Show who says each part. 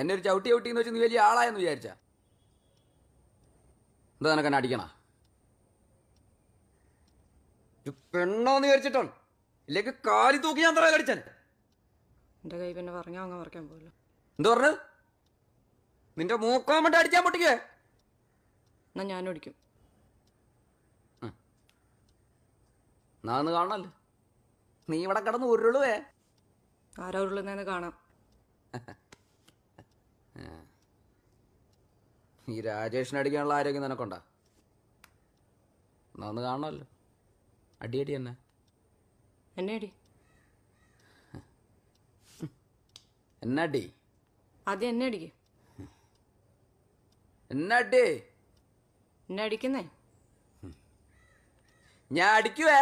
Speaker 1: എന്നെ ഒരു ചവിട്ടി ചവിട്ടിന്ന് വെച്ച് നീ വലിയ ആളായെന്ന് വിചാരിച്ച? എന്താ നിനക്ക് എന്നെ അടിക്കണ? പെണ്ണോന്ന് വിചാരിച്ചിട്ടാണ്, ഇല്ലെങ്കിൽ കാലി തൂക്കി ഞാൻ തറ കടിച്ചാൽ.
Speaker 2: എന്റെ കൈ പിന്നെ പറഞ്ഞാൽ അങ്ങ് മറക്കാൻ പോലോ.
Speaker 1: എന്ത് പറഞ്ഞു? നിന്റെ മൂക്കാൻ വേണ്ടി അടിച്ചാൻ പൊട്ടിക്കേ?
Speaker 2: എന്നാ ഞാനും അടിക്കും.
Speaker 1: എന്നാ ഒന്ന് കാണണല്ലോ. നീ ഇവിടെ കിടന്ന് ഉരുളുവേ.
Speaker 2: ആരാ ഉരുളുന്നതെന്ന് കാണാം.
Speaker 1: ഈ രാജേഷിനെ അടിക്കാനുള്ള ആരോഗ്യം നിനക്കൊണ്ടാ? എന്നാ ഒന്ന് കാണണമല്ലോ. അടിയടി തന്നെ.
Speaker 2: എന്നെ അടി.
Speaker 1: എന്നടി?
Speaker 2: ആദ്യം എന്നെ അടിക്ക്.
Speaker 1: എന്നടി?
Speaker 2: എന്നെ അടിക്കുന്നേ.
Speaker 1: ഞാൻ അടിക്കുവേ.